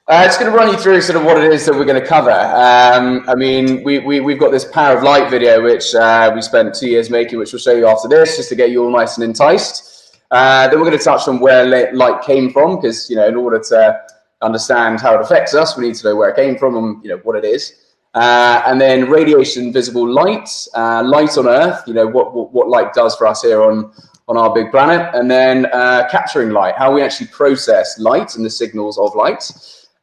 Just going to run you through sort of what it is that we're going to cover. I mean, we've got this Power of Light video, which we spent 2 years making, which we'll show you after this, just to get you all nice and enticed. Then we're going to touch on where light came from, because, you know, in order to understand how it affects us, we need to know where it came from and, you know, what it is. And then radiation visible light, light on Earth, you know, what light does for us here on our big planet. And then capturing light, how we actually process light and the signals of light.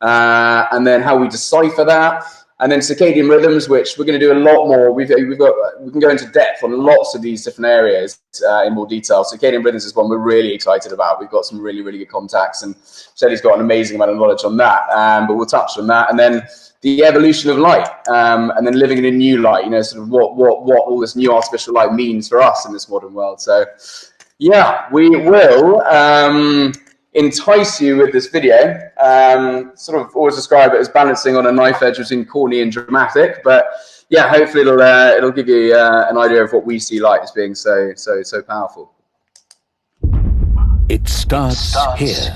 And then how we decipher that, and then circadian rhythms, which we're going to do a lot more. We can go into depth on lots of these different areas in more detail. Circadian rhythms is one we're really excited about. We've got some really good contacts, and Shelley's got an amazing amount of knowledge on that. But we'll touch on that, and then the evolution of light, and then living in a new light. You know, sort of what all this new artificial light means for us in this modern world. So, yeah, we will entice you with this video. Sort of always describe it as balancing on a knife edge between corny and dramatic, but yeah, hopefully it'll give you an idea of what we see light as being so powerful. It starts here.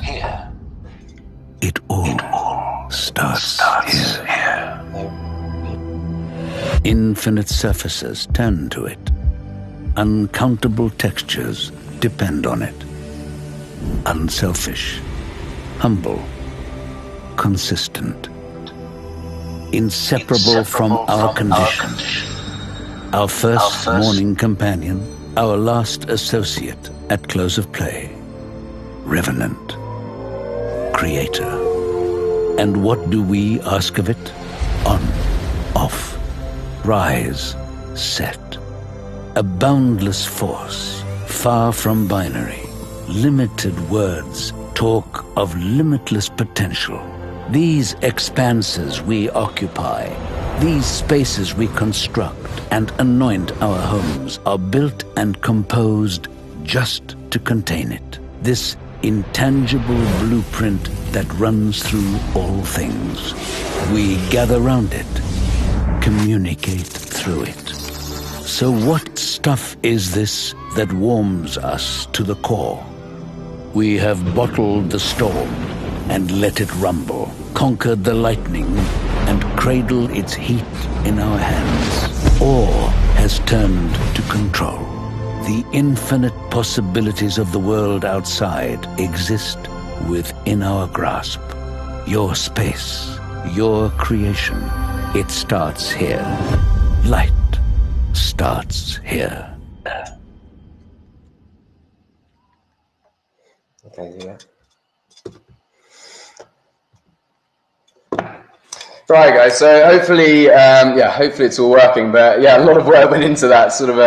It all starts here. Infinite surfaces turn to it. Uncountable textures depend on it. Unselfish, humble, consistent, inseparable from our condition, our first morning companion, our last associate at close of play, revenant, creator. And what do we ask of it? On, off, rise, set. A boundless force, far from binary. Limited words talk of limitless potential. These expanses we occupy, these spaces we construct and anoint our homes, are built and composed just to contain it. This intangible blueprint that runs through all things. We gather round it, communicate through it. So what stuff is this that warms us to the core? We have bottled the storm and let it rumble, conquered the lightning and cradled its heat in our hands. Awe has turned to control. The infinite possibilities of the world outside exist within our grasp. Your space, your creation, it starts here. Light starts here. Okay, yeah. Right, guys. So hopefully, hopefully it's all working. But yeah, a lot of work went into that. Sort of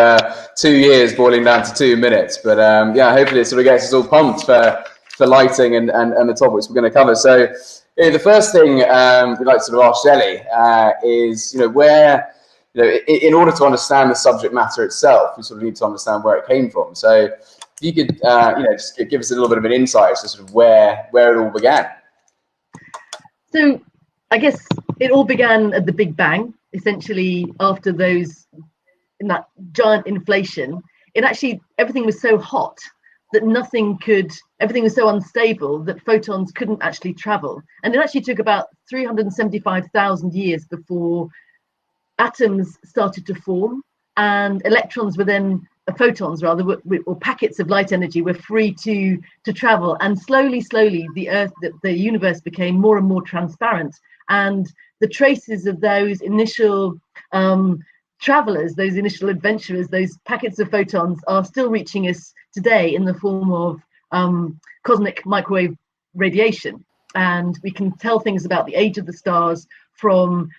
2 years boiling down to 2 minutes. But yeah, hopefully it sort of gets us all pumped for lighting and the topics we're going to cover. So the first thing we'd like to sort of ask Shelley is, you know, where, you know, in order to understand the subject matter itself, we sort of need to understand where it came from. So if you could, you know, just give us a little bit of an insight as to sort of where it all began. So I guess it all began at the Big Bang, essentially after in that giant inflation. Everything was so hot that everything was so unstable that photons couldn't actually travel. And it actually took about 375,000 years before atoms started to form, and photons or packets of light energy were free to travel. And slowly the universe became more and more transparent, and the traces of those initial travelers, those initial adventurers, those packets of photons are still reaching us today in the form of cosmic microwave radiation. And we can tell things about the age of the stars from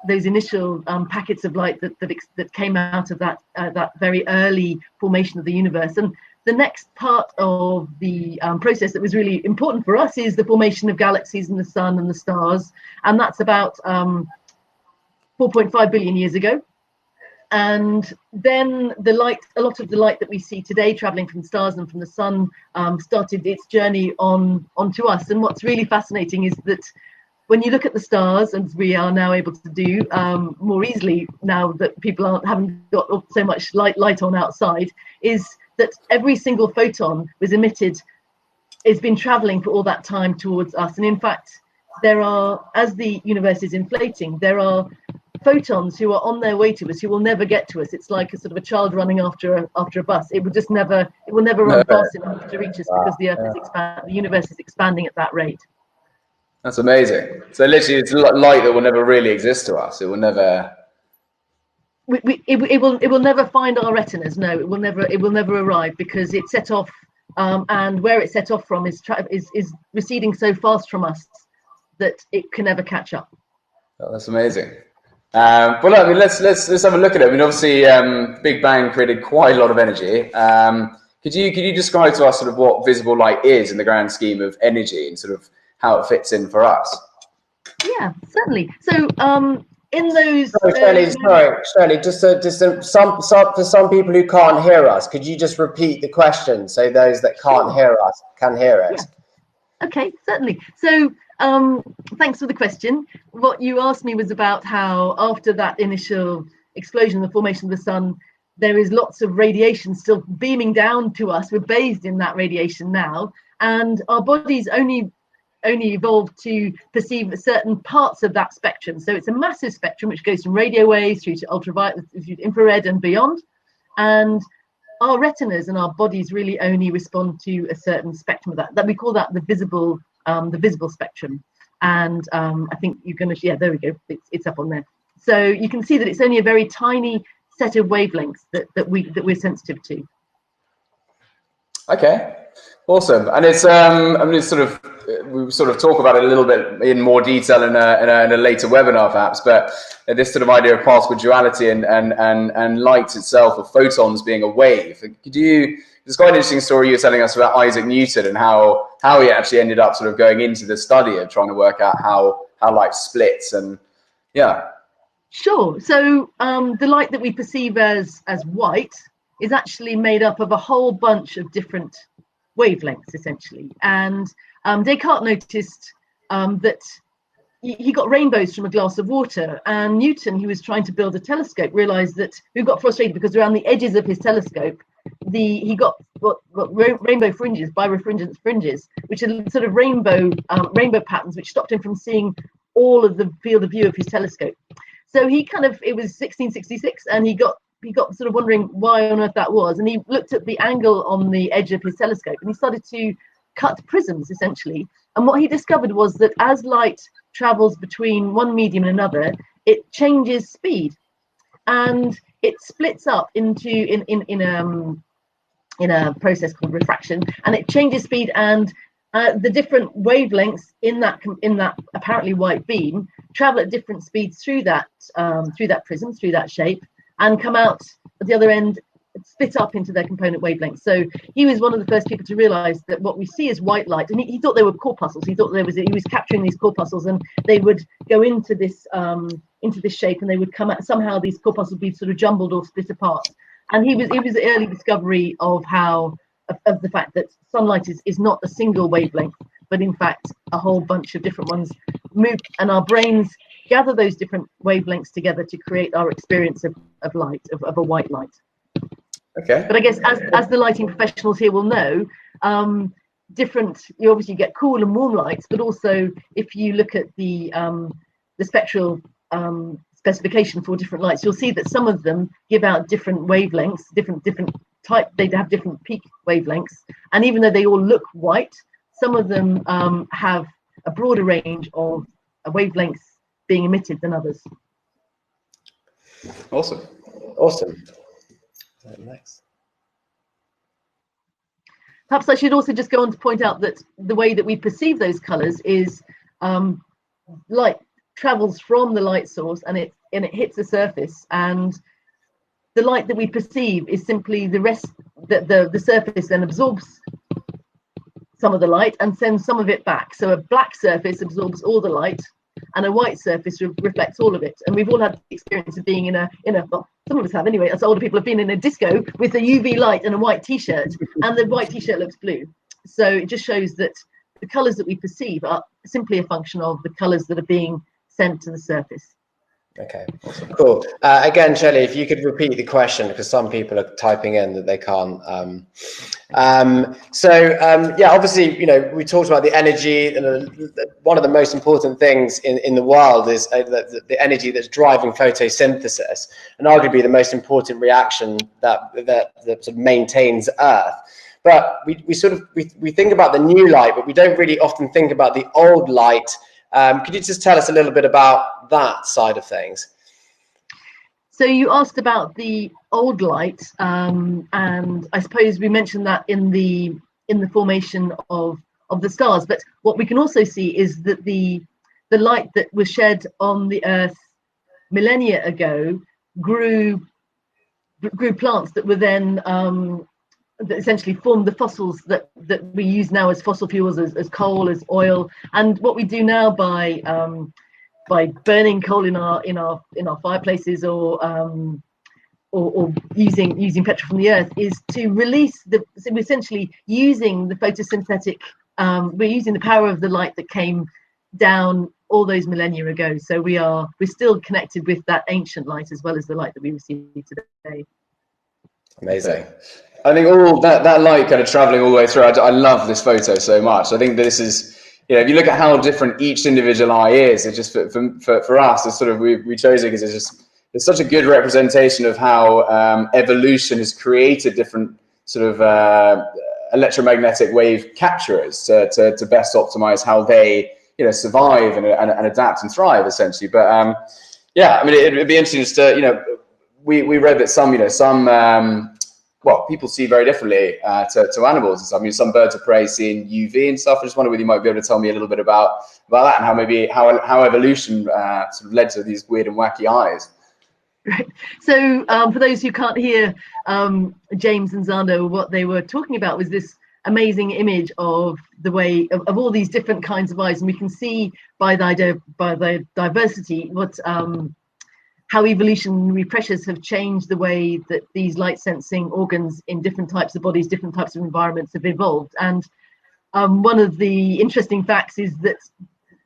those initial packets of light that came out of that very early formation of the universe. And the next part of the process that was really important for us is the formation of galaxies and the sun and the stars, and that's about 4.5 billion years ago. And then a lot of the light that we see today traveling from the stars and from the sun started its journey onto us. And what's really fascinating is that when you look at the stars, as we are now able to do more easily now that people haven't got so much light on outside, is that every single photon was emitted it's been traveling for all that time towards us. And in fact, there are, as the universe is inflating, there are photons who are on their way to us who will never get to us. It's like a sort of a child running after a bus. It will just never, it will never run fast enough to reach us, because the earth is the universe is expanding at that rate. That's amazing. So literally, it's light that will never really exist to us. It will never. It will never find our retinas. No, it will never arrive, because it set off, and where it set off from is receding so fast from us that it can never catch up. Oh, that's amazing. But look, I mean, let's have a look at it. I mean, obviously, Big Bang created quite a lot of energy. Could you describe to us sort of what visible light is in the grand scheme of energy, and sort of how it fits in for us? Yeah, certainly. So in those Shelley, just for some people who can't hear us, could you just repeat the question so those that can't hear us can hear it? Yeah. Okay, certainly. So thanks for the question. What you asked me was about how after that initial explosion, the formation of the sun, there is lots of radiation still beaming down to us. We're bathed in that radiation now, and our bodies only evolved to perceive certain parts of that spectrum. So it's a massive spectrum which goes from radio waves through to ultraviolet, through to infrared and beyond. And our retinas and our bodies really only respond to a certain spectrum of that we call that the visible spectrum. And I think you're going to, yeah, there we go, it's up on there. So you can see that it's only a very tiny set of wavelengths that we're sensitive to. Okay, awesome. And it's I mean, it's sort of, we sort of talk about it a little bit in more detail in a later webinar perhaps, but this sort of idea of particle duality and light itself, or photons being a wave. It's quite an interesting story you were telling us about Isaac Newton, and how he actually ended up sort of going into the study of trying to work out how light splits. And yeah. Sure. So the light that we perceive as white is actually made up of a whole bunch of different wavelengths, essentially. And Descartes noticed that he got rainbows from a glass of water, and Newton, who was trying to build a telescope, realized that he got frustrated because around the edges of his telescope he got rainbow fringes, birefringent fringes, which are sort of rainbow patterns, which stopped him from seeing all of the field of view of his telescope. So he it was 1666, and he got sort of wondering why on earth that was, and he looked at the angle on the edge of his telescope, and he started to cut prisms, essentially. And what he discovered was that as light travels between one medium and another, it changes speed, and it splits up into in a process called refraction, and it changes speed, and the different wavelengths in that apparently white beam travel at different speeds through that prism, through that shape, and come out at the other end, split up into their component wavelengths. So he was one of the first people to realize that what we see is white light, and he thought they were corpuscles. He thought he was capturing these corpuscles, and they would go into this shape, and they would come out somehow. These corpuscles would be sort of jumbled or split apart. And it was the early discovery of the fact that sunlight is not a single wavelength, but in fact a whole bunch of different ones move, and our brains gather those different wavelengths together to create our experience of light, of a white light. Okay. But I guess as the lighting professionals here will know, you obviously get cool and warm lights, but also if you look at the spectral specification for different lights, you'll see that some of them give out different wavelengths, different type. They have different peak wavelengths, and even though they all look white, some of them have a broader range of wavelengths being emitted than others. Awesome. Next. Perhaps I should also just go on to point out that the way that we perceive those colors is light travels from the light source, and it hits the surface, and the light that we perceive is simply the surface then absorbs some of the light and sends some of it back. So a black surface absorbs all the light, and a white surface reflects all of it. And we've all had the experience of being in a well, some of us have anyway, as older people have been in a disco with a UV light and a white t-shirt, and the white t-shirt looks blue. So it just shows that the colors that we perceive are simply a function of the colors that are being sent to the surface. Okay, cool. Again, Shelley, if you could repeat the question, because some people are typing in that they can't. Yeah, obviously, we talked about the energy, and one of the most important things in the world is the energy that's driving photosynthesis, and arguably the most important reaction that sort of maintains Earth. But we think about the new light, but we don't really often think about the old light. Could you just tell us a little bit about that side of things? So you asked about the old light, and I suppose we mentioned that in the formation of the stars. But what we can also see is that the light that was shed on the Earth millennia ago grew plants that were then that essentially formed the fossils that we use now as fossil fuels, as coal, as oil. And what we do now by burning coal in our fireplaces, or using petrol from the earth, is to release so we're essentially using the photosynthetic, we're using the power of the light that came down all those millennia ago. So we're still connected with that ancient light as well as the light that we receive today. Amazing. I think all that light kind of traveling all the way through. I love this photo so much. I think that this is, if you look at how different each individual eye is, it just for us, it's sort of we chose it because it's such a good representation of how evolution has created different sort of electromagnetic wave capturers to best optimize how they survive and adapt and thrive, essentially. But yeah, I mean, it'd be interesting just to we read that some well, people see very differently to animals and stuff. I mean, some birds of prey seeing UV and stuff. I just wonder whether you might be able to tell me a little bit about that, and how evolution sort of led to these weird and wacky eyes. Right. So for those who can't hear James and Zando, what they were talking about was this amazing image of the way of all these different kinds of eyes, and we can see by the diversity what how evolutionary pressures have changed the way that these light sensing organs in different types of bodies, different types of environments have evolved. And one of the interesting facts is that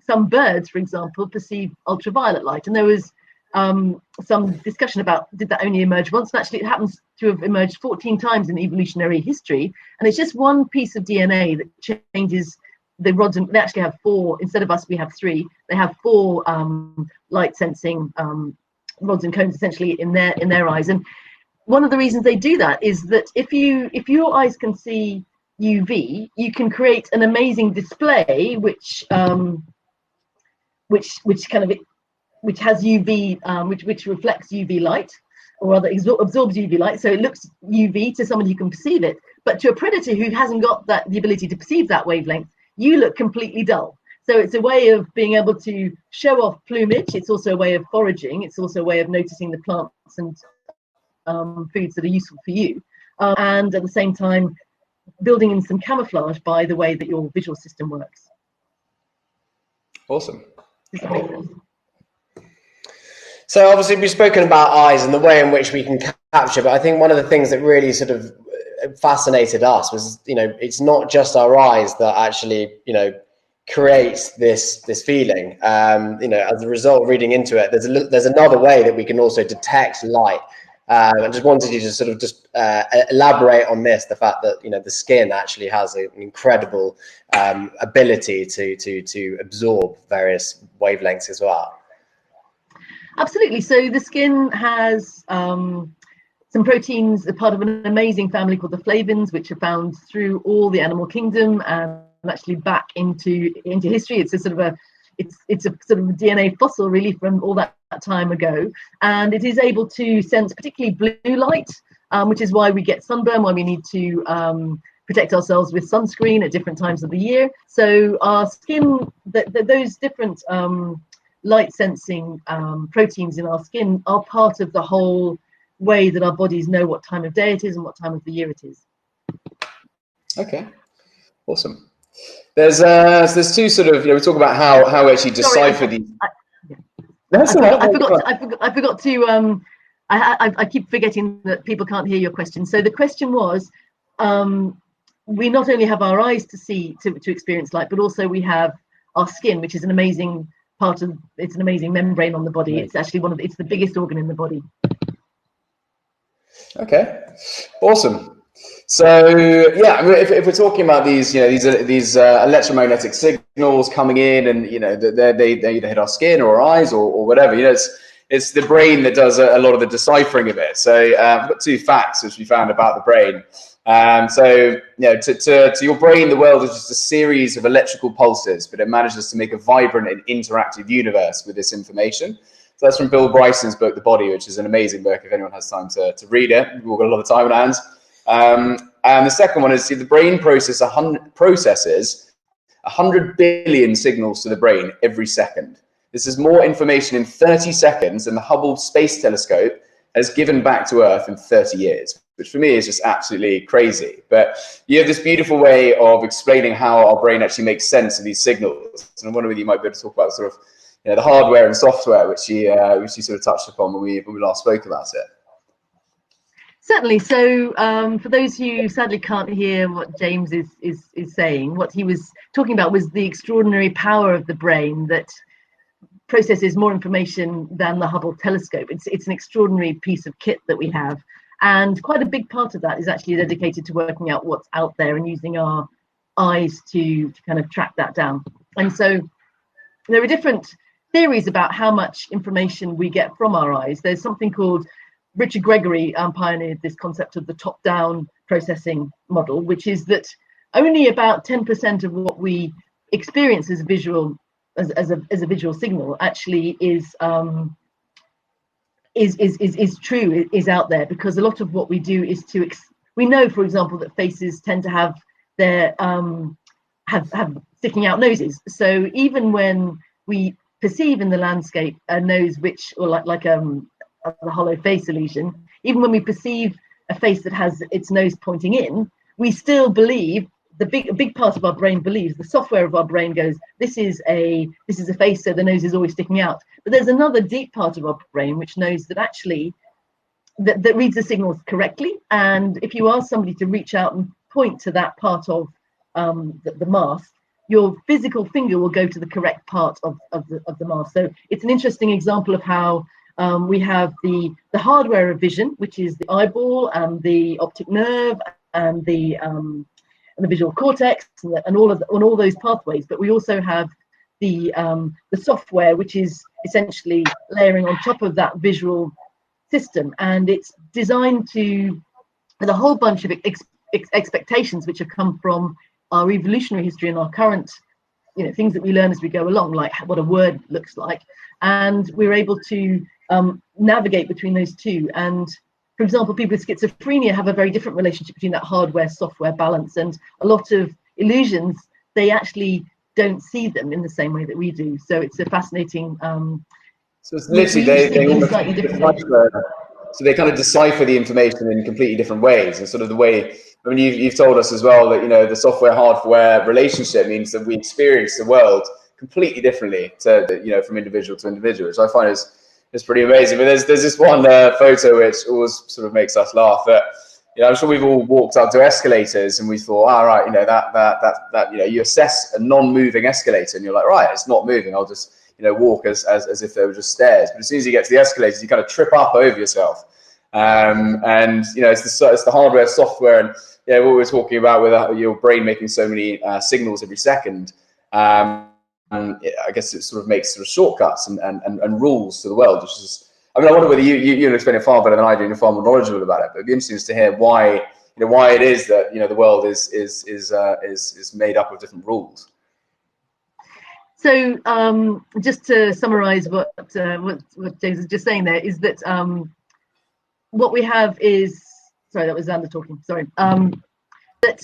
some birds, for example, perceive ultraviolet light. And there was some discussion about, did that only emerge once? And actually it happens to have emerged 14 times in evolutionary history. And it's just one piece of DNA that changes the rods. And they actually have 4, instead of us, we have 3. They have 4 light sensing rods and cones essentially in their eyes. And one of the reasons they do that is that if your eyes can see UV, you can create an amazing display which has UV, which reflects UV light, or rather absorbs UV light, so it looks UV to someone who can perceive it. But to a predator who hasn't got the ability to perceive that wavelength, you look completely dull. So it's a way of being able to show off plumage. It's also a way of foraging. It's also a way of noticing the plants and foods that are useful for you. And at the same time, building in some camouflage by the way that your visual system works. Awesome. So obviously we've spoken about eyes and the way in which we can capture, but I think one of the things that really sort of fascinated us was, it's not just our eyes that actually, creates this feeling. As a result of reading into it, there's another way that we can also detect light. I just wanted you to sort of just elaborate on this, the fact that the skin actually has an incredible ability to absorb various wavelengths as well. Absolutely. So the skin has some proteins, a part of an amazing family called the flavins, which are found through all the animal kingdom and actually back into history. It's a sort of DNA fossil really from all that time ago, and it is able to sense particularly blue light, which is why we get sunburn, why we need to protect ourselves with sunscreen at different times of the year. So our skin, those different light sensing proteins in our skin are part of the whole way that our bodies know what time of day it is and what time of the year it is. Okay, awesome. There's two sort of, we talk about how we actually decipher these. I forgot to I keep forgetting that people can't hear your question. So the question was, we not only have our eyes to see, to experience light, but also we have our skin, which is an amazing part of, it's an amazing membrane on the body. It's actually it's the biggest organ in the body. Okay, awesome. So yeah, I mean, if we're talking about these, these electromagnetic signals coming in, and they either hit our skin or our eyes or whatever, it's the brain that does a lot of the deciphering of it. So I've got 2 facts which we found about the brain. So to your brain, the world is just a series of electrical pulses, but it manages to make a vibrant and interactive universe with this information. So that's from Bill Bryson's book, The Body, which is an amazing book if anyone has time to read it. We've all got a lot of time on our hands. And the second one is, the brain processes 100 billion signals to the brain every second. This is more information in 30 seconds than the Hubble Space Telescope has given back to Earth in 30 years, which for me is just absolutely crazy. But you have this beautiful way of explaining how our brain actually makes sense of these signals. And I wonder whether you might be able to talk about sort of the hardware and software, which you sort of touched upon when we last spoke about it. Certainly. So for those who sadly can't hear what James is saying, what he was talking about was the extraordinary power of the brain that processes more information than the Hubble telescope. It's an extraordinary piece of kit that we have, and quite a big part of that is actually dedicated to working out what's out there and using our eyes to kind of track that down. And so there are different theories about how much information we get from our eyes. There's something called, Richard Gregory pioneered this concept of the top-down processing model, which is that only about 10% of what we experience as visual, as a visual signal, actually is true, is out there, because a lot of what we do is we know, for example, that faces tend to have their have sticking out noses. So even when we perceive in the landscape a nose or like a hollow face illusion, even when we perceive a face that has its nose pointing in, we still believe, a big part of our brain believes, the software of our brain goes, this is a face, so the nose is always sticking out. But there's another deep part of our brain which knows that actually that reads the signals correctly, and if you ask somebody to reach out and point to that part of the mask, your physical finger will go to the correct part of the mask. So it's an interesting example of how we have the hardware of vision, which is the eyeball and the optic nerve and the visual cortex and all those pathways. But we also have the software, which is essentially layering on top of that visual system, and it's designed with a whole bunch of expectations which have come from our evolutionary history and our current, things that we learn as we go along, like what a word looks like, and we're able to navigate between those two. And for example, people with schizophrenia have a very different relationship between that hardware-software balance, and a lot of illusions, they actually don't see them in the same way that we do. So it's a fascinating. So it's literally they almost decipher, so they kind of decipher the information in completely different ways, and sort of the way. I mean, you've told us as well that the software-hardware relationship means that we experience the world completely differently to from individual to individual, which I find is pretty amazing. But there's this one photo which always sort of makes us laugh. That I'm sure we've all walked up to escalators and we thought, right, that you assess a non-moving escalator and you're like, right, it's not moving. I'll just walk as if they were just stairs. But as soon as you get to the escalators, you kind of trip up over yourself. And it's the hardware, software, and what we were talking about with your brain making so many signals every second. And I guess it sort of makes sort of shortcuts and rules to the world, which is, I mean, I wonder whether you'll explain it far better than I do, and you're far more knowledgeable about it. But it'd be interesting to hear why it is that the world is made up of different rules. So just to summarize what James was just saying there, is that what we have is, sorry, that was Xander talking, sorry, that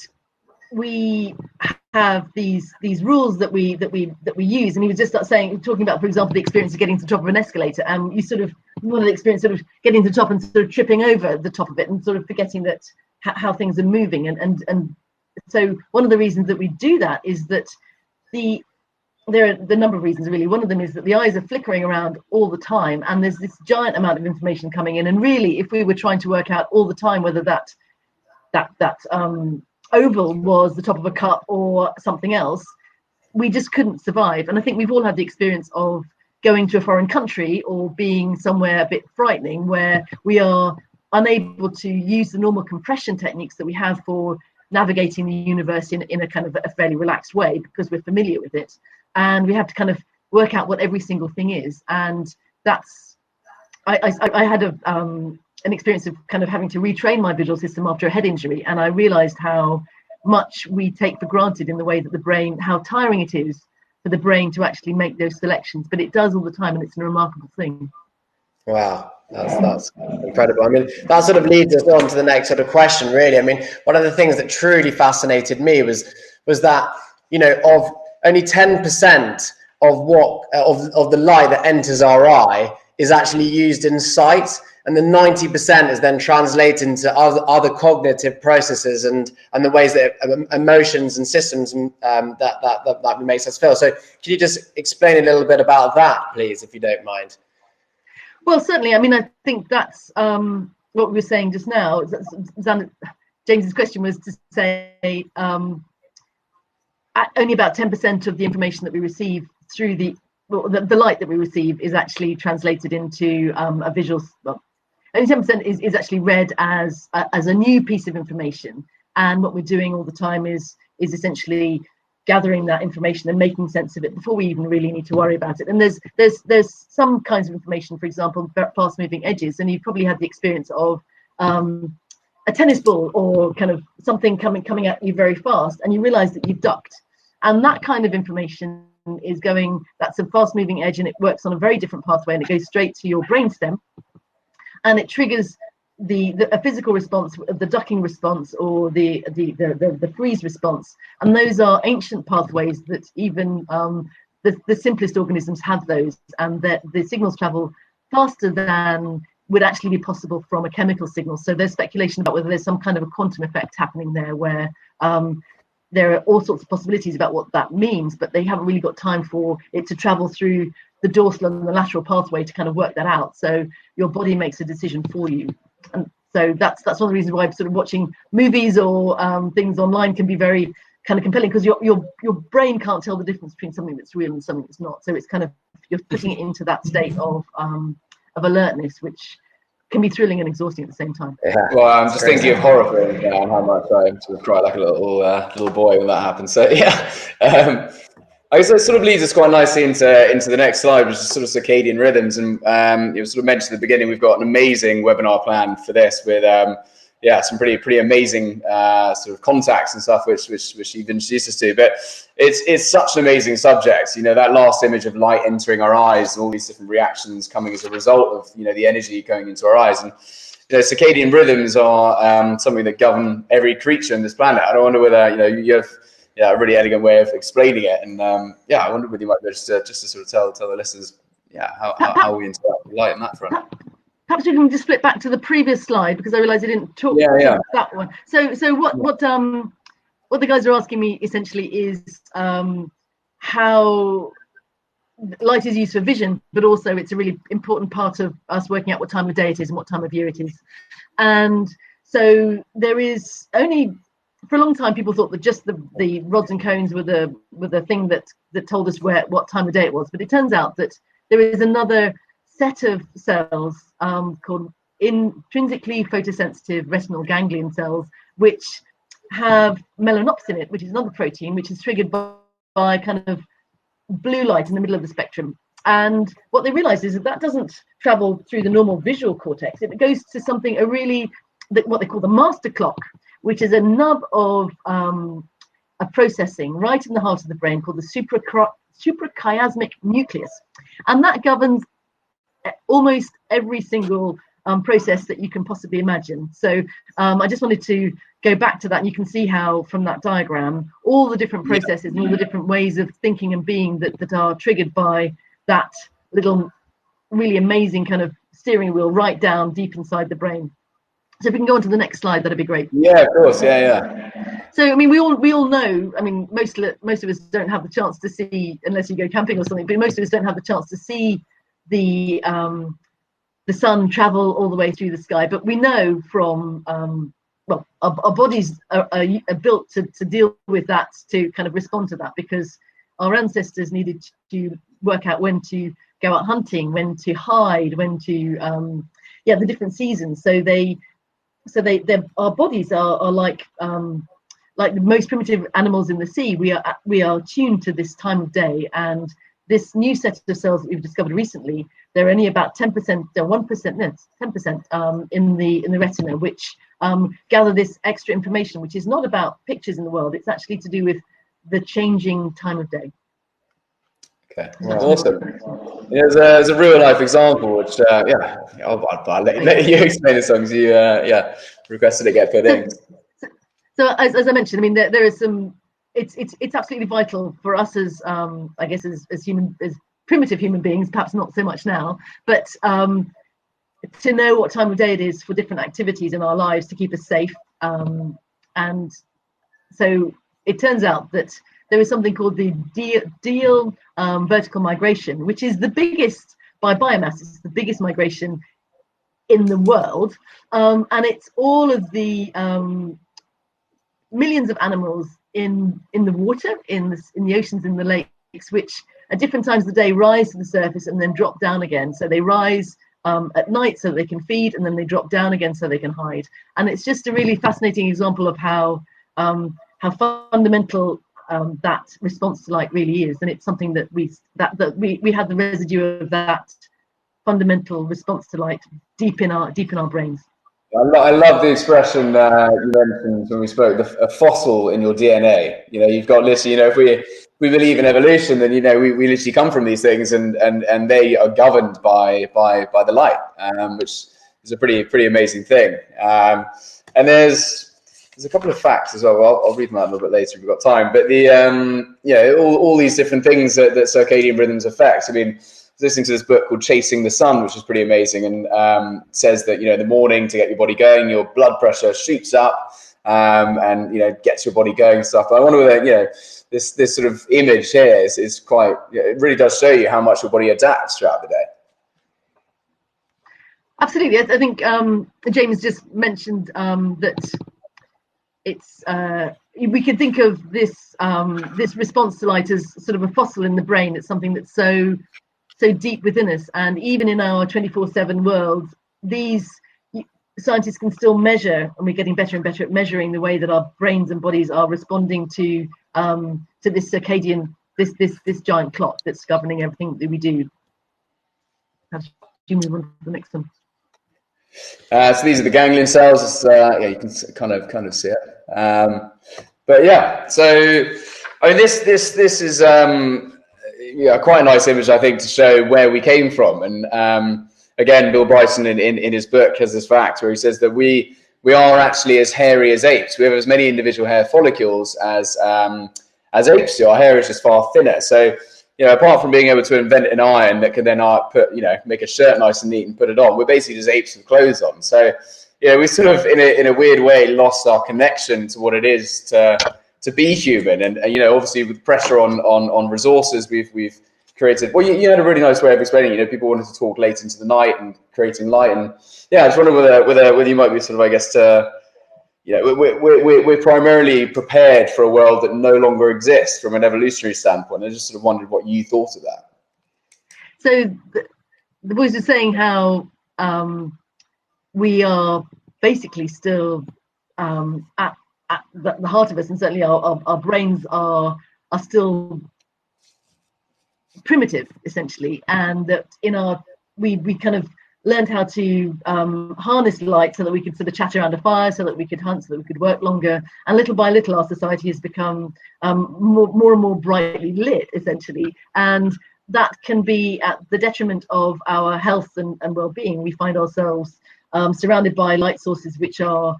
we have these rules that we use, and he was just talking about, for example, the experience of getting to the top of an escalator, and you sort of one of the experience sort of getting to the top and sort of tripping over the top of it and sort of forgetting that how things are moving, and so one of the reasons that we do that is that there are the number of reasons, really. One of them is that the eyes are flickering around all the time, and there's this giant amount of information coming in, and really, if we were trying to work out all the time whether that oval was the top of a cup or something else, we just couldn't survive. And I think we've all had the experience of going to a foreign country or being somewhere a bit frightening where we are unable to use the normal compression techniques that we have for navigating the universe in a kind of a fairly relaxed way because we're familiar with it, and we have to kind of work out what every single thing is. And that's I had an experience of kind of having to retrain my visual system after a head injury, and I realized how much we take for granted in the way that the brain, how tiring it is for the brain to actually make those selections, but it does all the time, and it's a remarkable thing. Wow, that's incredible. I mean, that sort of leads us on to the next sort of question, really. I mean, one of the things that truly fascinated me was that, you know, of only 10% of the light that enters our eye is actually used in sight, and the 90% is then translated into other cognitive processes and the ways that emotions and systems that makes us feel. So, can you just explain a little bit about that, please, if you don't mind? Well, certainly. I mean, I think that's what we were saying just now. James's question was to say only about 10% of the information that we receive through the light that we receive is actually translated into a visual. Well, only 10% is actually read as a new piece of information, and what we're doing all the time is essentially gathering that information and making sense of it before we even really need to worry about it. And there's some kinds of information, for example, fast moving edges, and you've probably had the experience of a tennis ball or kind of something coming at you very fast, and you realize that you've ducked, and that kind of information is that's a fast moving edge, and it works on a very different pathway, and it goes straight to your brainstem, and it triggers a physical response, the ducking response, or the freeze response. And those are ancient pathways that even the simplest organisms have those, and that the signals travel faster than would actually be possible from a chemical signal. So there's speculation about whether there's some kind of a quantum effect happening there, where there are all sorts of possibilities about what that means, but they haven't really got time for it to travel through the dorsal and the lateral pathway to kind of work that out. So your body makes a decision for you. And so that's one of the reasons why sort of watching movies or things online can be very kind of compelling, because your brain can't tell the difference between something that's real and something that's not. So it's kind of, you're putting it into that state of alertness, which can be thrilling and exhausting at the same time. Yeah. Well, I'm just thinking of horror films now and how much I sort of cry like a little boy when that happens. So yeah, I guess that sort of leads us quite nicely into the next slide, which is sort of circadian rhythms. And you sort of mentioned at the beginning, we've got an amazing webinar planned for this with some pretty amazing sort of contacts and stuff, which you've introduced us to. But it's such an amazing subject. You know, that last image of light entering our eyes and all these different reactions coming as a result of, you know, the energy going into our eyes. And, you know, circadian rhythms are something that govern every creature on this planet. I don't wonder whether, you know, you have a really elegant way of explaining it. And I wonder whether you might be just to sort of tell the listeners, how we interact with light on that front. Perhaps you can just flip back to the previous slide, because I realised I didn't talk about that one. So what the guys are asking me essentially is how light is used for vision, but also it's a really important part of us working out what time of day it is and what time of year it is. And so there is only, for a long time, people thought that just the rods and cones were the thing that told us what time of day it was. But it turns out that there is another set of cells called intrinsically photosensitive retinal ganglion cells, which have melanopsin in it, which is another protein which is triggered by kind of blue light in the middle of the spectrum. And what they realized is that doesn't travel through the normal visual cortex. It goes to something what they call the master clock, which is a nub of a processing right in the heart of the brain called the suprachiasmatic nucleus, and that governs almost every single process that you can possibly imagine. So I just wanted to go back to that, and you can see how from that diagram all the different processes and all the different ways of thinking and being that are triggered by that little really amazing kind of steering wheel right down deep inside the brain. So if we can go on to the next slide, that'd be great. Yeah, of course. Yeah. So I mean, we all know. I mean, most of us don't have the chance to see, unless you go camping or something. But most of us don't have the chance to see the sun travel all the way through the sky. But we know from our bodies are built to deal with that, to kind of respond to that, because our ancestors needed to work out when to go out hunting, when to hide, when to the different seasons. So our bodies are like the most primitive animals in the sea. We are tuned to this time of day, and this new set of cells that we've discovered recently, they're only about 10%, they're 1%, no, 10% in the retina, which gather this extra information, which is not about pictures in the world. It's actually to do with the changing time of day. Okay, well, awesome. There's a real life example, which I'll let you explain the songs. You requested it get put in. So as I mentioned, I mean, there is some. It's absolutely vital for us as I guess as primitive human beings, perhaps not so much now, but to know what time of day it is for different activities in our lives to keep us safe. And so it turns out that there is something called the Deal vertical migration, which is the biggest by biomass. It's the biggest migration in the world, and it's all of the millions of animals in the water, in the oceans, in the lakes, which at different times of the day rise to the surface and then drop down again. So they rise at night so they can feed, and then they drop down again so they can hide. And it's just a really fascinating example of how fundamental that response to light really is. And it's something that we had the residue of that fundamental response to light deep in our brains. I love the expression you mentioned when we spoke, a fossil in your DNA. You've got literally, if we believe in evolution, then we literally come from these things, and they are governed by the light, which is a pretty amazing thing. And there's a couple of facts as well. I'll read them out a little bit later if we've got time. But all these different things that circadian rhythms affect. I mean, listening to this book called Chasing the Sun, which is pretty amazing, and says that in the morning, to get your body going, your blood pressure shoots up, and gets your body going and stuff. But I wonder whether this sort of image here is quite, it really does show you how much your body adapts throughout the day. Absolutely. I think James just mentioned that it's we can think of this response to light as sort of a fossil in the brain. It's something that's so deep within us, and even in our 24/7 world, these scientists can still measure, and we're getting better and better at measuring the way that our brains and bodies are responding to this circadian, this giant clock that's governing everything that we do. Do you move on to the next one? So these are the ganglion cells. You can kind of see it. But yeah, so I mean, this is quite a nice image, I think, to show where we came from. And again, Bill Bryson in his book has this fact where he says that we are actually as hairy as apes. We have as many individual hair follicles as apes do. Our hair is just far thinner. So apart from being able to invent an iron that can then make a shirt nice and neat and put it on, we're basically just apes with clothes on. So we sort of in a weird way lost our connection to what it is to be human, and obviously with pressure on resources, we've created. Well, you had a really nice way of explaining. People wanted to talk late into the night and creating light, and I just wonder whether you might be sort of, I guess, we're primarily prepared for a world that no longer exists from an evolutionary standpoint. I just sort of wondered what you thought of that. So the boys are saying how we are basically still at the heart of us, and certainly our brains are still primitive, essentially, and that we kind of learned how to harness light so that we could sort of chat around a fire, so that we could hunt, so that we could work longer, and little by little our society has become more and more brightly lit, essentially, and that can be at the detriment of our health and well-being. We find ourselves surrounded by light sources which are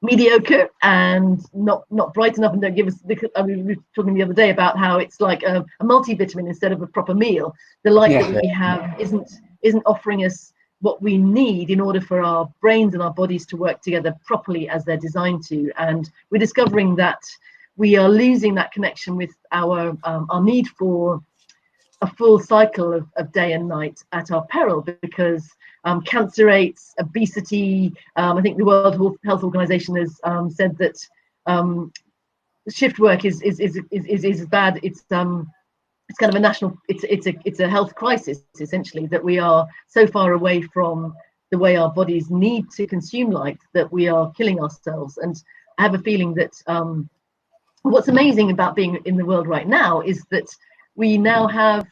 mediocre and not bright enough, and don't give us. We were talking the other day about how it's like a multivitamin instead of a proper meal. The light that we have isn't offering us what we need in order for our brains and our bodies to work together properly as they're designed to. And we're discovering that we are losing that connection with our need for a full cycle of day and night at our peril, because cancer rates, obesity, I think the World Health Organization has said that shift work is bad. It's kind of a national. It's a health crisis essentially, that we are so far away from the way our bodies need to consume light that we are killing ourselves. And I have a feeling that what's amazing about being in the world right now is that we now have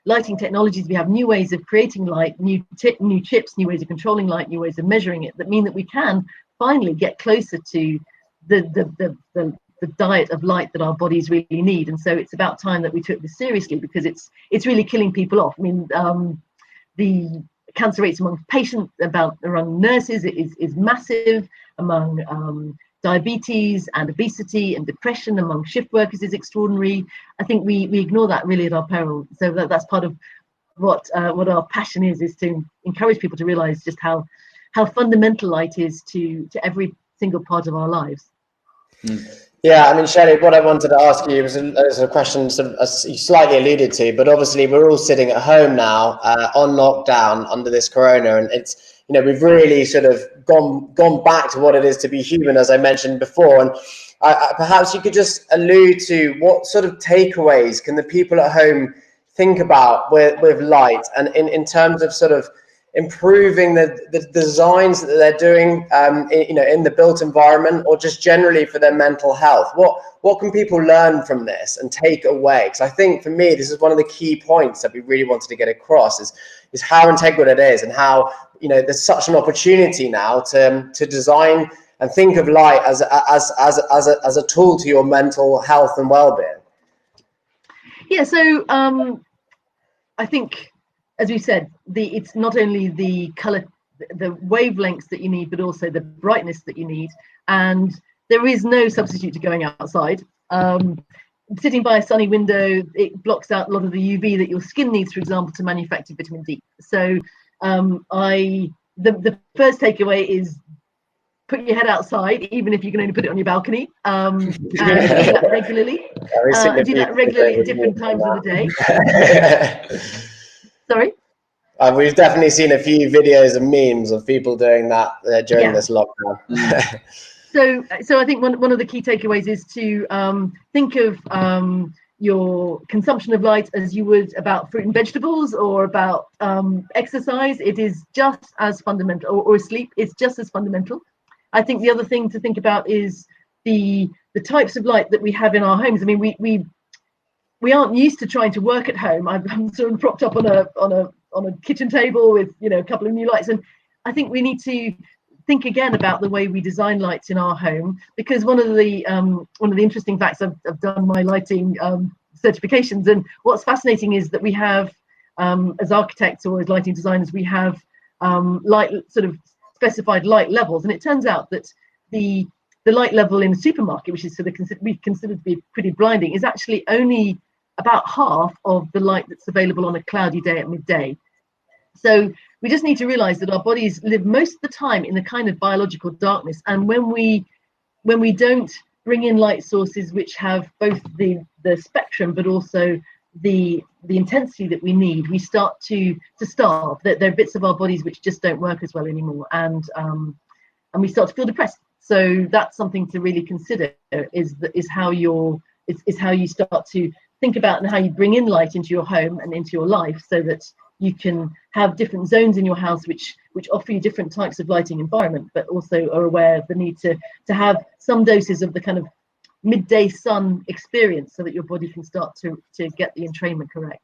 lighting technologies. We have new ways of creating light, new chips, new ways of controlling light, new ways of measuring it, that mean that we can finally get closer to the diet of light that our bodies really need. And so it's about time that we took this seriously, because it's really killing people off. I mean, the cancer rates among patients, around nurses, is massive. Among diabetes and obesity and depression among shift workers is extraordinary. I think we ignore that really at our peril. So that's part of what our passion is to encourage people to realize just how fundamental light is to every single part of our lives. Yeah, I mean, Shelley, what I wanted to ask you was a question sort of you slightly alluded to, but obviously we're all sitting at home now on lockdown under this corona, and it's, you know, we've really sort of gone back to what it is to be human, as I mentioned before. And perhaps you could just allude to what sort of takeaways can the people at home think about with light, and in terms of sort of improving the designs that they're doing, in the built environment, or just generally for their mental health. What can people learn from this and take away? Because I think for me, this is one of the key points that we really wanted to get across, is how integral it is, and how, you know, there's such an opportunity now to design and think of light as a tool to your mental health and well-being. Yeah, so I think, as we said, it's not only the color, the wavelengths that you need, but also the brightness that you need. And there is no substitute to going outside. Sitting by a sunny window, it blocks out a lot of the UV that your skin needs, for example, to manufacture vitamin D. So the first takeaway is put your head outside, even if you can only put it on your balcony, and do that regularly. Do that regularly at different times of the day. Sorry? We've definitely seen a few videos and memes of people doing that during this lockdown. So I think one of the key takeaways is to think of your consumption of light as you would about fruit and vegetables, or about exercise. It is just as fundamental, or sleep. It's just as fundamental. I think the other thing to think about is the types of light that we have in our homes. I mean, we aren't used to trying to work at home. I'm sort of propped up on a kitchen table with, you know, a couple of new lights, and I think we need to think again about the way we design lights in our home, because one of the interesting facts, I've done my lighting certifications, and what's fascinating is that we have, as architects or as lighting designers, we have light, sort of specified light levels, and it turns out that the light level in a supermarket, which is sort of we consider to be pretty blinding, is actually only about half of the light that's available on a cloudy day at midday. So we just need to realize that our bodies live most of the time in a kind of biological darkness, and when we don't bring in light sources which have both the spectrum but also the intensity that we need, we start to starve. That there are bits of our bodies which just don't work as well anymore, and we start to feel depressed. So that's something to really consider, is how you start to think about and how you bring in light into your home and into your life, so that you can have different zones in your house which offer you different types of lighting environment, but also are aware of the need to have some doses of the kind of midday sun experience, so that your body can start to get the entrainment correct.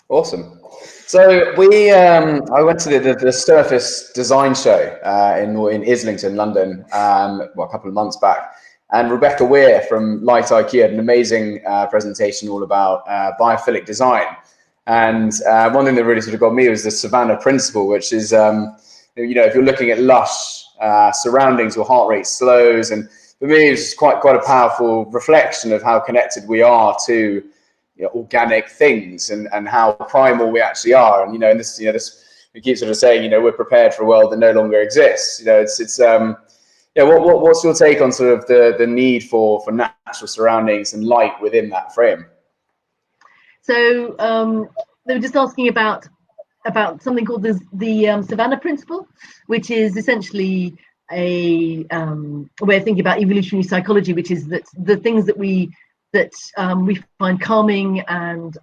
Awesome. So I went to the Surface Design Show in Islington, London, a couple of months back, and Rebecca Weir from Light IQ had an amazing presentation all about biophilic design. And one thing that really sort of got me was the Savannah Principle, which is, if you're looking at lush surroundings, your heart rate slows. And for me, it was quite a powerful reflection of how connected we are to organic things, and how primal we actually are. And this we keep sort of saying, we're prepared for a world that no longer exists. What's your take on sort of the need for natural surroundings and light within that frame? So they were just asking about something called the Savannah Principle, which is essentially a way of thinking about evolutionary psychology, which is that the things that we find calming and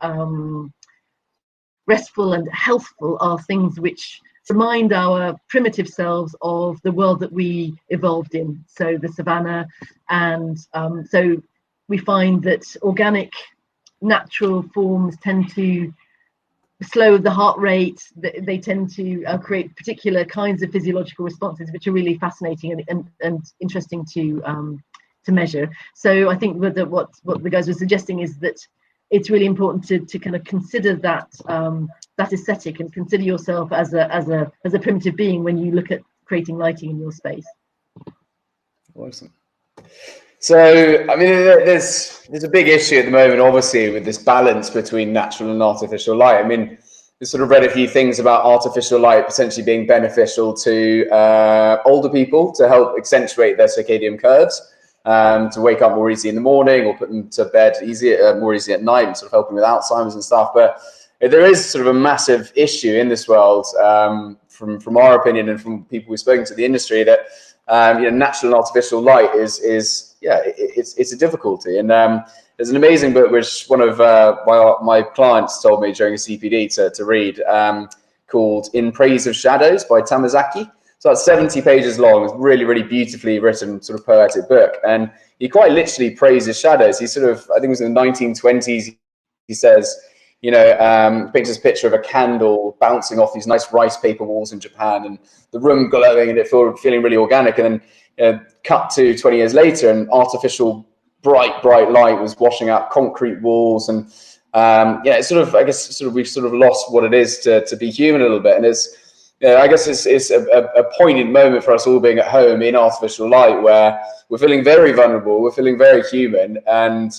restful and healthful are things which remind our primitive selves of the world that we evolved in, so the savannah. And so we find that organic, natural forms tend to slow the heart rate. They tend to create particular kinds of physiological responses, which are really fascinating and interesting to measure. So I think that what the guys were suggesting is that it's really important to kind of consider that that aesthetic, and consider yourself as a primitive being when you look at creating lighting in your space. Awesome. So, I mean, there's a big issue at the moment, obviously, with this balance between natural and artificial light. I mean, we've sort of read a few things about artificial light potentially being beneficial to older people to help accentuate their circadian curves, to wake up more easy in the morning, or put them to bed more easy at night, and sort of helping with Alzheimer's and stuff. But there is sort of a massive issue in this world, from our opinion and from people we've spoken to the industry, that natural and artificial light is it's a difficulty. And there's an amazing book which one of my clients told me during a CPD to read, called In Praise of Shadows by Tamazaki. So it's 70 pages long. It's really, really beautifully written, sort of poetic book. And he quite literally praises shadows. He sort of, I think it was in the 1920s, he says, paints this picture of a candle bouncing off these nice rice paper walls in Japan, and the room glowing and it feeling really organic. And then cut to 20 years later, and artificial bright light was washing out concrete walls. And it's sort of, I guess, sort of we've sort of lost what it is to be human a little bit. And I guess it's a poignant moment for us all being at home in artificial light, where we're feeling very vulnerable, we're feeling very human. And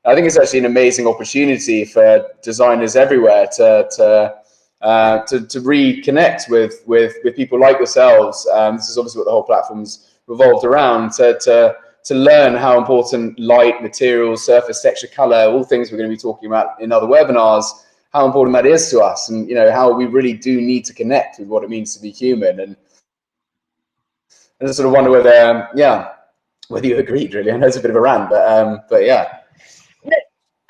I think it's actually an amazing opportunity for designers everywhere to reconnect with people like yourselves. This is obviously what the whole platform's revolved around, to learn how important light, materials, surface texture, color, all things we're going to be talking about in other webinars, how important that is to us, and how we really do need to connect with what it means to be human. And I sort of wonder whether you agreed, really. I know it's a bit of a rant, but yeah.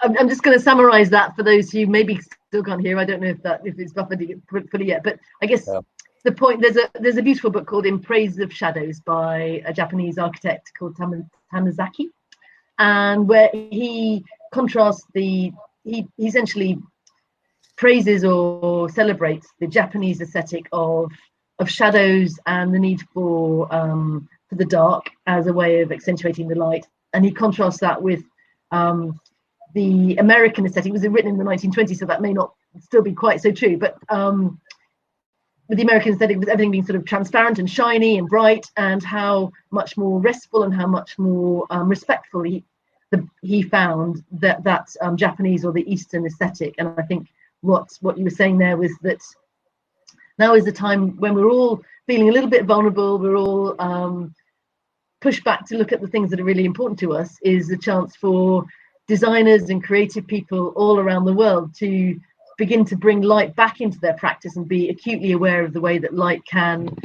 I'm just going to summarize that for those who maybe still can't hear. I don't know if it's buffered fully yet, but I guess the point, there's a beautiful book called In Praise of Shadows by a Japanese architect called Tamazaki, and where he contrasts he essentially praises or celebrates the Japanese aesthetic of shadows and the need for the dark as a way of accentuating the light, and he contrasts that with the American aesthetic. It was written in the 1920s, so that may not still be quite so true, but with the American aesthetic, with everything being sort of transparent and shiny and bright, and how much more restful and how much more respectful he found that Japanese or the Eastern aesthetic. And I think what you were saying there was that now is the time when we're all feeling a little bit vulnerable, we're all pushed back to look at the things that are really important to us, is a chance for designers and creative people all around the world to begin to bring light back into their practice and be acutely aware of the way that light can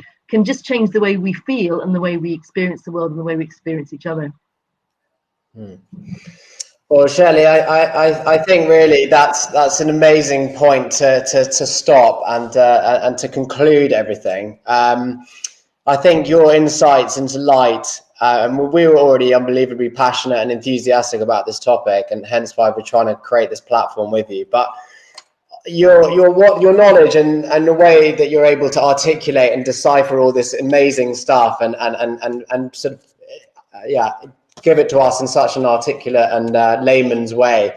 just change the way we feel and the way we experience the world and the way we experience each other. Well, Shelley, I think really that's an amazing point to stop and to conclude everything. I think your insights into light, and we were already unbelievably passionate and enthusiastic about this topic, and hence why we're trying to create this platform with you. But your knowledge and the way that you're able to articulate and decipher all this amazing stuff and sort of give it to us in such an articulate and layman's way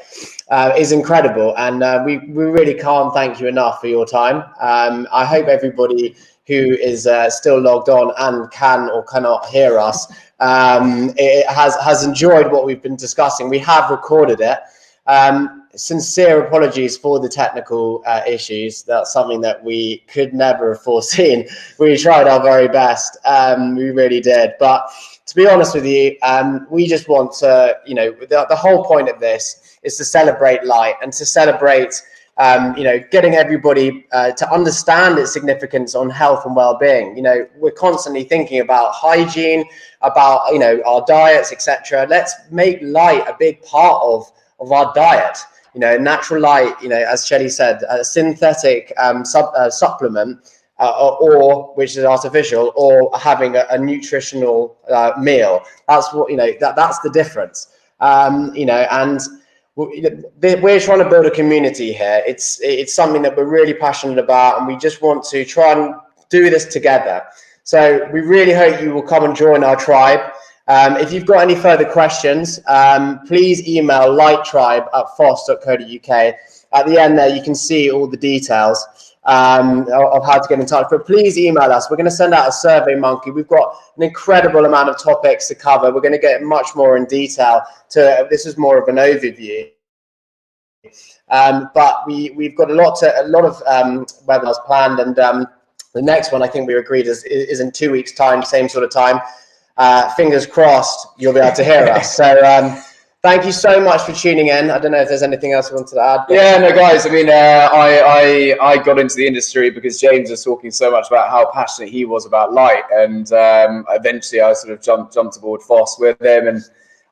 is incredible. And we really can't thank you enough for your time. I hope everybody who is still logged on and can or cannot hear us has enjoyed what we've been discussing. We have recorded it. Sincere apologies for the technical issues. That's something that we could never have foreseen. We tried our very best. We really did. But to be honest with you, we just want to, the whole point of this is to celebrate light and to celebrate getting everybody to understand its significance on health and well-being. We're constantly thinking about hygiene, about our diets, etc. Let's make light a big part of our diet. Natural light, as Shelley said, a synthetic supplement, or which is artificial, or having a nutritional meal. That's what that's the difference. And we're trying to build a community here. It's something that we're really passionate about, and we just want to try and do this together. So we really hope you will come and join our tribe. If you've got any further questions, please email lighttribe@phos.co.uk. At the end there, you can see all the details of how to get in touch. But please email us. We're going to send out a Survey Monkey. We've got an incredible amount of topics to cover. We're going to get much more in detail. This is more of an overview. But we've got a lot of webinars planned, and the next one I think we agreed is in 2 weeks' time, same sort of time. Fingers crossed you'll be able to hear us. So thank you so much for tuning in. I don't know if there's anything else you wanted to add. Yeah, no, guys. I mean, I got into the industry because James was talking so much about how passionate he was about light, and eventually I sort of jumped aboard Phos with him, and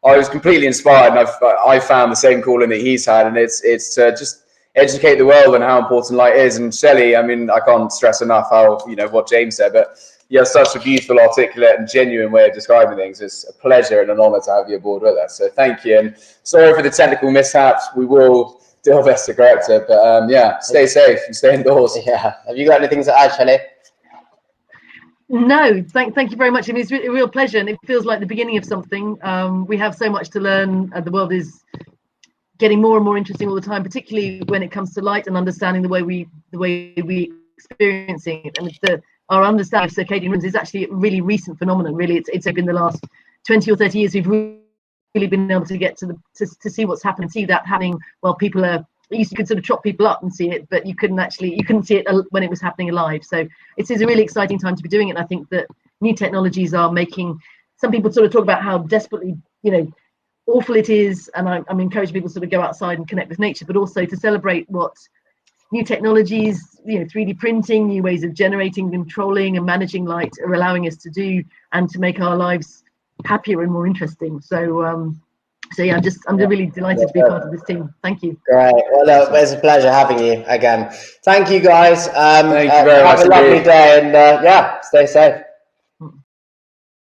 I was completely inspired. And I found the same calling that he's had, and it's to just educate the world on how important light is. And Shelley, I mean, I can't stress enough how what James said, but you have such a beautiful, articulate, and genuine way of describing things. It's a pleasure and an honour to have you aboard with us. So thank you, and sorry for the technical mishaps. We will do our best to correct it, but stay safe and stay indoors. Yeah. Have you got anything to add, Shelley? No, thank you very much. I mean, it's a real pleasure, and it feels like the beginning of something. We have so much to learn. The world is getting more and more interesting all the time, particularly when it comes to light and understanding the way we experiencing it. And our understanding of circadian rhythms is actually a really recent phenomenon. Really, it's been the last 20 or 30 years we've really been able to get to see what's happening, see that happening while people are. You could sort of chop people up and see it, but you couldn't see it when it was happening alive. So it's a really exciting time to be doing it. And I think that new technologies are making, some people sort of talk about how desperately, awful it is. And I'm encouraging people to sort of go outside and connect with nature, but also to celebrate what new technologies, 3D printing, new ways of generating, controlling and managing light are allowing us to do, and to make our lives happier and more interesting. So, yeah, I'm really delighted to be part of this team. Thank you. Great. Well, it's a pleasure having you again. Thank you, guys. Thank you very much. Have a lovely day, and stay safe.